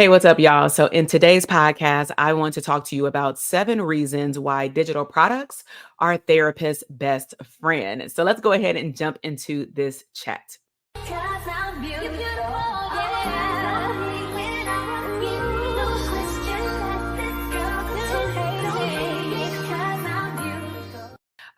Hey, what's up, y'all? So, in today's podcast, I want to talk to you about 7 reasons why digital products are therapist's best friend. So, let's go ahead and jump into this chat.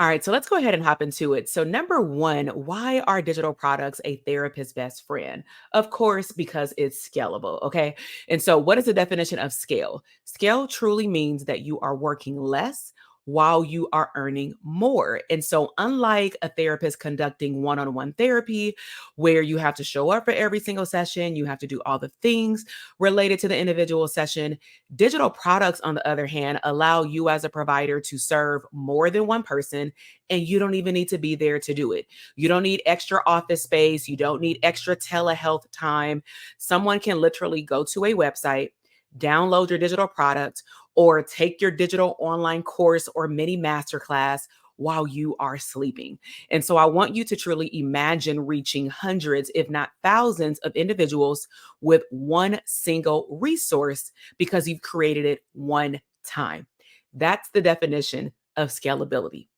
All right, so let's go ahead and hop into it. So, number one, why are digital products a therapist's best friend? Of course, because it's scalable. Okay. And so, what is the definition of scale? Scale truly means that you are working less while you are earning more. And so, unlike a therapist conducting one on one therapy, where you have to show up for every single session, you have to do all the things related to the individual session. Digital products, on the other hand, allow you as a provider to serve more than one person, and you don't even need to be there to do it. You don't need extra office space. You don't need extra telehealth time. Someone can literally go to a website, download your digital product, or take your digital online course or mini masterclass while you are sleeping. And so I want you to truly imagine reaching hundreds, if not thousands, of individuals with one single resource because you've created it one time. That's the definition of scalability.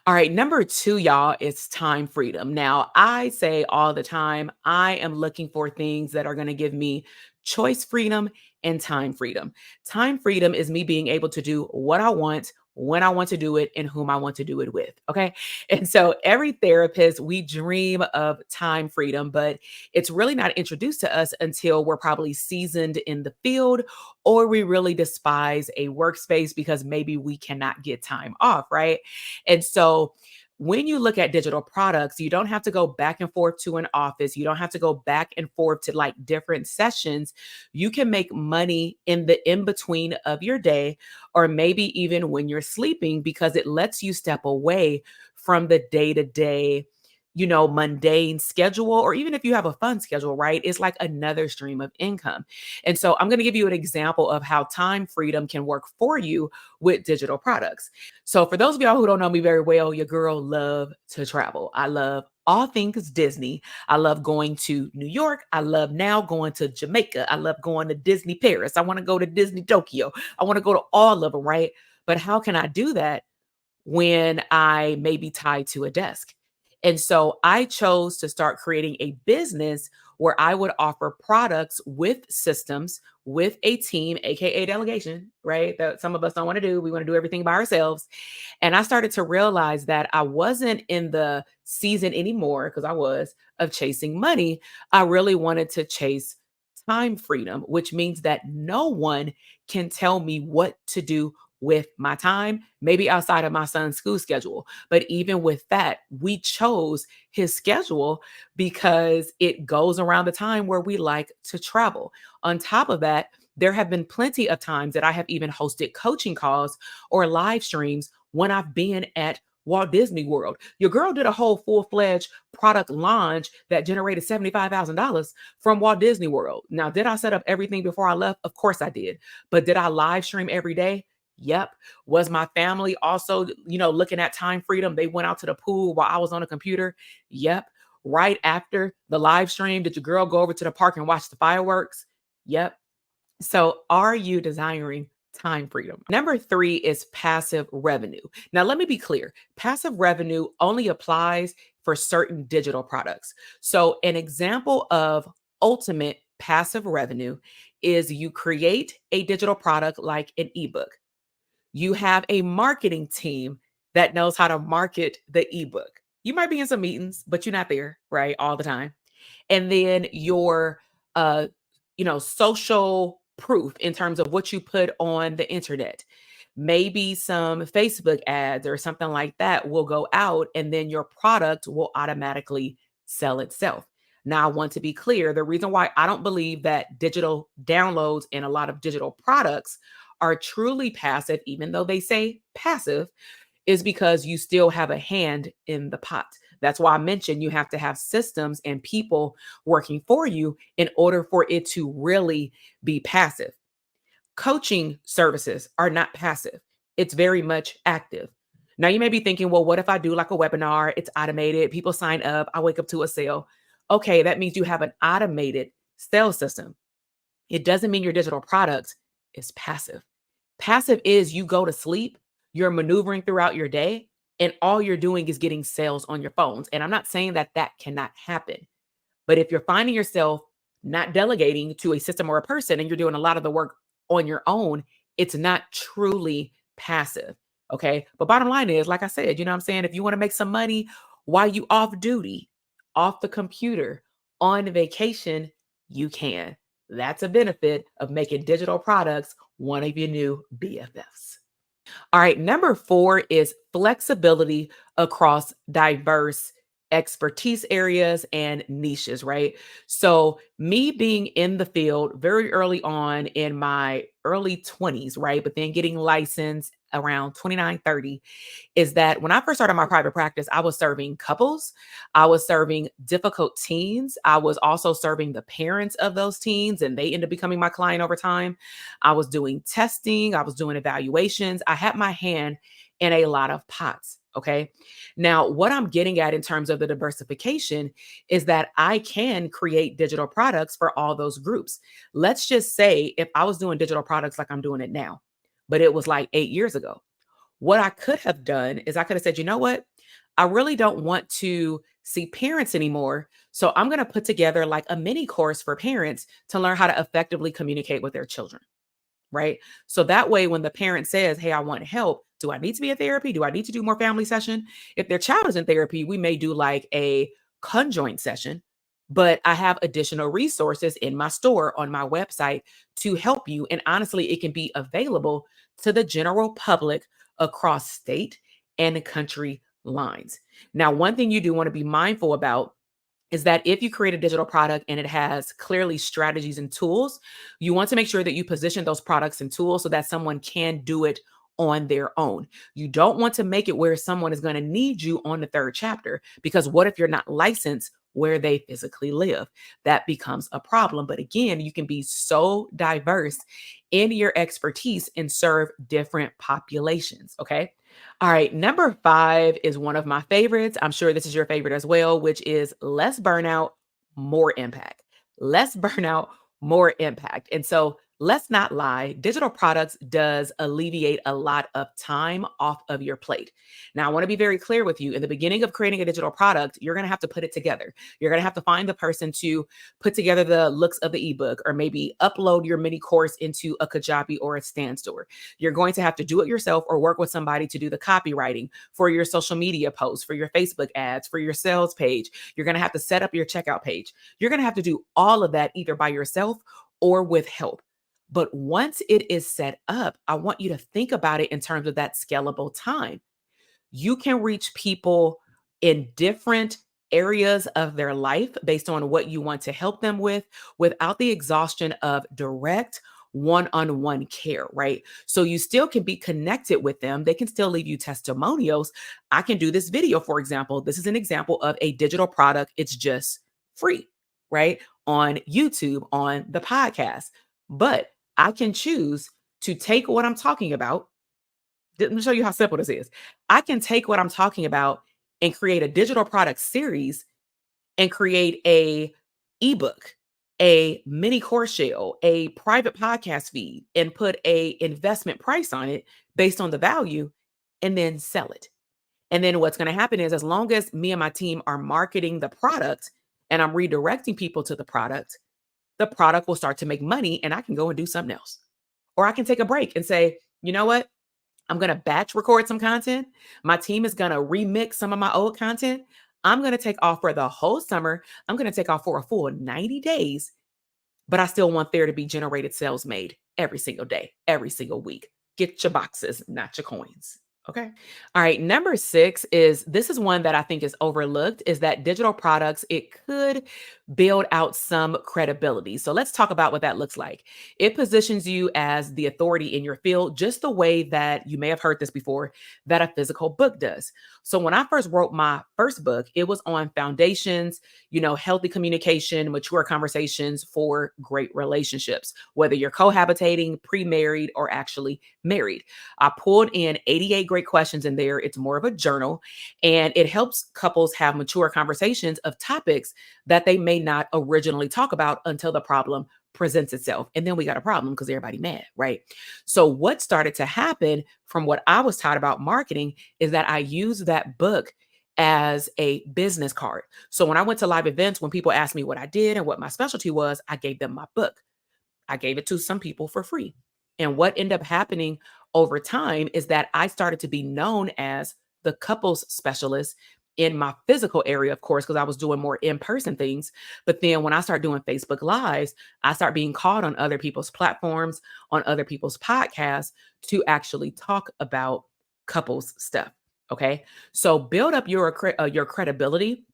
All right, number two, y'all, is time freedom. Now, I say all the time, I am looking for things that are going to give me choice freedom and time freedom. Time freedom is me being able to do what I want, when I want to do it, and whom I want to do it with. Okay. And so, every therapist, we dream of time freedom, but it's really not introduced to us until we're probably seasoned in the field or we really despise a workspace because maybe we cannot get time off. Right. And so when you look at digital products, you don't have to go back and forth to an office. You don't have to go back and forth to like different sessions. You can make money in the in between of your day, or maybe even when you're sleeping, because it lets you step away from the day to day, mundane schedule, or even if you have a fun schedule, right? It's like another stream of income. And so I'm going to give you an example of how time freedom can work for you with digital products. So for those of y'all who don't know me very well, your girl love to travel. I love all things Disney. I love going to New York. I love now going to Jamaica. I love going to Disney Paris. I want to go to Disney Tokyo. I want to go to all of them, right? But how can I do that when I may be tied to a desk? And so I chose to start creating a business where I would offer products with systems, with a team, AKA delegation, right? That some of us don't want to do. We want to do everything by ourselves. And I started to realize that I wasn't in the season anymore, because I was, of chasing money. I really wanted to chase time freedom, which means that no one can tell me what to do with my time, maybe outside of my son's school schedule. But even with that, we chose his schedule because it goes around the time where we like to travel. On top of that, there have been plenty of times that I have even hosted coaching calls or live streams when I've been at Walt Disney World. Your girl did a whole full-fledged product launch that generated $75,000 from Walt Disney World. Now, did I set up everything before I left? Of course I did. But did I live stream every day? Yep. Was my family also, looking at time freedom? They went out to the pool while I was on a computer. Yep. Right after the live stream, did your girl go over to the park and watch the fireworks? Yep. So, are you desiring time freedom? Number three is passive revenue. Now, let me be clear, passive revenue only applies for certain digital products. So, an example of ultimate passive revenue is you create a digital product like an ebook. You have a marketing team that knows how to market the ebook. You might be in some meetings, but you're not there, right? All the time. And then your uh, social proof in terms of what you put on the internet. Maybe some Facebook ads or something like that will go out, and then your product will automatically sell itself. Now, I want to be clear, the reason why I don't believe that digital downloads and a lot of digital products are truly passive, even though they say passive, is because you still have a hand in the pot. That's why I mentioned you have to have systems and people working for you in order for it to really be passive. Coaching services are not passive, it's very much active. Now, you may be thinking, well, what if I do like a webinar? It's automated, people sign up, I wake up to a sale. Okay, that means you have an automated sales system. It doesn't mean your digital product is passive. Passive is you go to sleep, you're maneuvering throughout your day, and all you're doing is getting sales on your phones. And I'm not saying that that cannot happen, but if you're finding yourself not delegating to a system or a person and you're doing a lot of the work on your own, it's not truly passive. Okay. But bottom line is, like I said, you know what I'm saying? If you want to make some money while you off duty, off the computer, on vacation, you can. That's a benefit of making digital products one of your new BFFs. All right, number 4 is flexibility across diverse expertise areas and niches, right? So, me being in the field very early on in my early 20s, right? But then getting licensed around 29, 30 is that when I first started my private practice, I was serving couples, I was serving difficult teens, I was also serving the parents of those teens, and they ended up becoming my client over time. I was doing testing, I was doing evaluations. I had my hand in a lot of pots. Okay. Now, what I'm getting at in terms of the diversification is that I can create digital products for all those groups. Let's just say if I was doing digital products like I'm doing it now, but it was like 8 years ago. What I could have done is I could have said, you know what? I really don't want to see parents anymore. So I'm going to put together like a mini course for parents to learn how to effectively communicate with their children. Right. So that way, when the parent says, hey, I want help, do I need to be in therapy? Do I need to do more family session? If their child is in therapy, we may do like a conjoint session, but I have additional resources in my store on my website to help you. And honestly, it can be available to the general public across state and country lines. Now, one thing you do want to be mindful about is that if you create a digital product and it has clearly strategies and tools, you want to make sure that you position those products and tools so that someone can do it on their own. You don't want to make it where someone is going to need you on the third chapter, because what if you're not licensed where they physically live? That becomes a problem. But again, you can be so diverse in your expertise and serve different populations. Okay. All right, number 5 is one of my favorites. I'm sure this is your favorite as well, which is less burnout, more impact. Less burnout, more impact. And so let's not lie, digital products does alleviate a lot of time off of your plate. Now, I want to be very clear with you. In the beginning of creating a digital product, you're going to have to put it together. You're going to have to find the person to put together the looks of the ebook, or maybe upload your mini course into a Kajabi or a Stand Store. You're going to have to do it yourself or work with somebody to do the copywriting for your social media posts, for your Facebook ads, for your sales page. You're going to have to set up your checkout page. You're going to have to do all of that either by yourself or with help. But once it is set up, I want you to think about it in terms of that scalable time. You can reach people in different areas of their life based on what you want to help them with without the exhaustion of direct one-on-one care, right? So you still can be connected with them. They can still leave you testimonials. I can do this video, for example. This is an example of a digital product. It's just free, right? On YouTube, on the podcast. But I can choose to take what I'm talking about. Let me show you how simple this is. I can take what I'm talking about and create a digital product series and create a ebook, a mini course shell, a private podcast feed, and put a investment price on it based on the value, and then sell it. And then what's going to happen is, as long as me and my team are marketing the product and I'm redirecting people to the product will start to make money and I can go and do something else. Or I can take a break and say, you know what? I'm going to batch record some content. My team is going to remix some of my old content. I'm going to take off for the whole summer. I'm going to take off for a full 90 days, but I still want there to be generated sales made every single day, every single week. Get your boxes, not your coins. Okay. All right. Number 6 is, this is one that I think is overlooked, is that digital products, it could build out some credibility. So let's talk about what that looks like. It positions you as the authority in your field, just the way that you may have heard this before, that a physical book does. So when I first wrote my first book, it was on foundations, healthy communication, mature conversations for great relationships, whether you're cohabitating, pre-married, or actually married. I pulled in 88 great questions in there. It's more of a journal, and it helps couples have mature conversations of topics that they may not originally talk about until the problem presents itself. And then we got a problem because everybody mad, right? So what started to happen from what I was taught about marketing is that I used that book as a business card. So when I went to live events, when people asked me what I did and what my specialty was, I gave them my book. I gave it to some people for free. And what ended up happening over time is that I started to be known as the couples specialist in my physical area, of course, because I was doing more in person things. But then when I start doing Facebook Lives, I start being called on other people's platforms, on other people's podcasts to actually talk about couples stuff. Okay. So build up your credibility.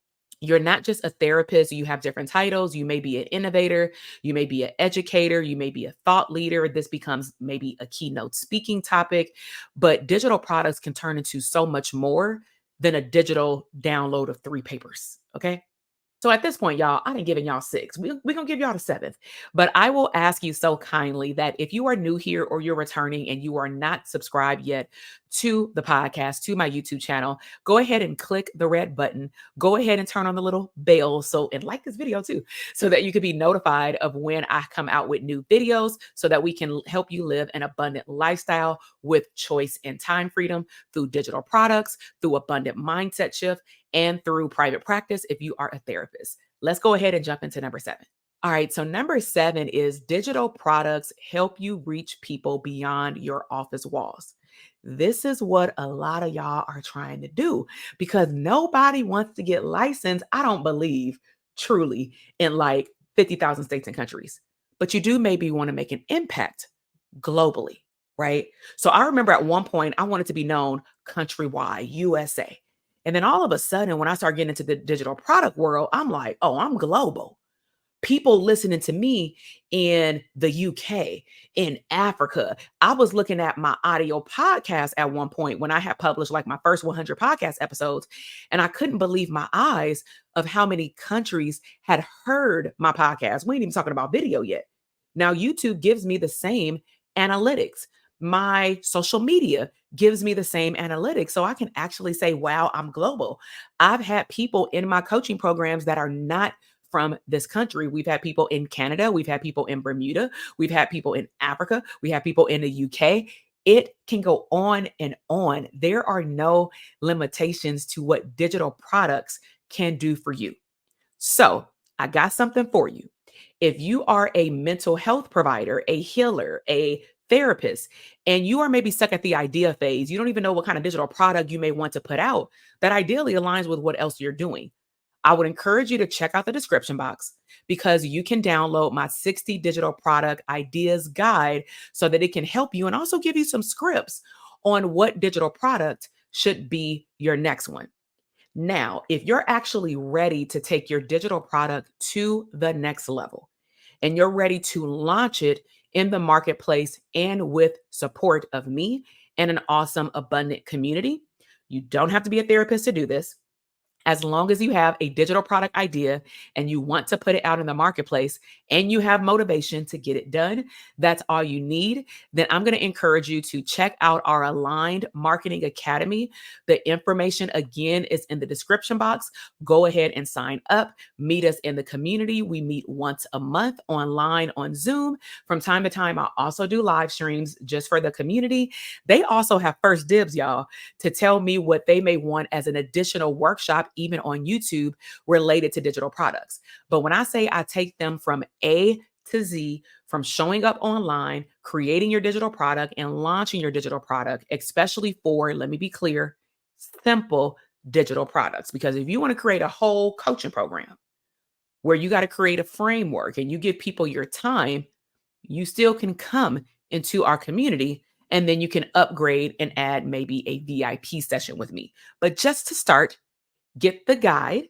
You're not just a therapist, you have different titles. You may be an innovator, you may be an educator, you may be a thought leader. This becomes maybe a keynote speaking topic, but digital products can turn into so much more than a digital download of 3 papers. Okay. So at this point, y'all, I didn't given y'all six. We're going to give y'all the seventh. But I will ask you so kindly that if you are new here or you're returning and you are not subscribed yet to the podcast, to my YouTube channel, go ahead and click the red button. Go ahead and turn on the little bell. And like this video too, so that you can be notified of when I come out with new videos so that we can help you live an abundant lifestyle with choice and time freedom through digital products, through abundant mindset shift, and through private practice if you are a therapist. Let's go ahead and jump into number 7. All right, so number 7 is digital products help you reach people beyond your office walls. This is what a lot of y'all are trying to do because nobody wants to get licensed, I don't believe, truly, in like 50,000 states and countries. But you do maybe want to make an impact globally, right? So I remember at one point I wanted to be known countrywide, USA. And then all of a sudden, when I start getting into the digital product world, I'm like, oh, I'm global. People listening to me in the UK, in Africa. I was looking at my audio podcast at one point when I had published like my first 100 podcast episodes, and I couldn't believe my eyes of how many countries had heard my podcast. We ain't even talking about video yet. Now, YouTube gives me the same analytics. My social media gives me the same analytics. So I can actually say, wow, I'm global. I've had people in my coaching programs that are not from this country. We've had people in Canada. We've had people in Bermuda. We've had people in Africa. We have people in the UK. It can go on and on. There are no limitations to what digital products can do for you. So I got something for you. If you are a mental health provider, a healer, a therapist, and you are maybe stuck at the idea phase, you don't even know what kind of digital product you may want to put out that ideally aligns with what else you're doing. I would encourage you to check out the description box because you can download my 60 digital product ideas guide so that it can help you and also give you some scripts on what digital product should be your next one. Now, if you're actually ready to take your digital product to the next level and you're ready to launch it in the marketplace and with support of me and an awesome, abundant community, you don't have to be a therapist to do this. As long as you have a digital product idea and you want to put it out in the marketplace and you have motivation to get it done, that's all you need. Then I'm going to encourage you to check out our Aligned Marketing Academy. The information again is in the description box. Go ahead and sign up. Meet us in the community. We meet once a month online on Zoom. From time to time, I also do live streams just for the community. They also have first dibs, y'all, to tell me what they may want as an additional workshop even on YouTube related to digital products. But when I say I take them from A to Z, from showing up online, creating your digital product and launching your digital product, especially for, let me be clear, simple digital products. Because if you want to create a whole coaching program where you got to create a framework and you give people your time, you still can come into our community and then you can upgrade and add maybe a VIP session with me. But just to start, get the guide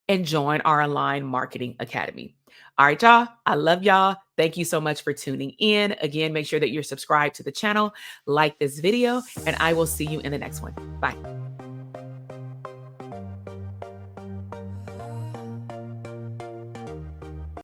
and join our Aligned Marketing Academy. All right, y'all. I love y'all. Thank you so much for tuning in. Again, make sure that you're subscribed to the channel, like this video, and I will see you in the next one. Bye.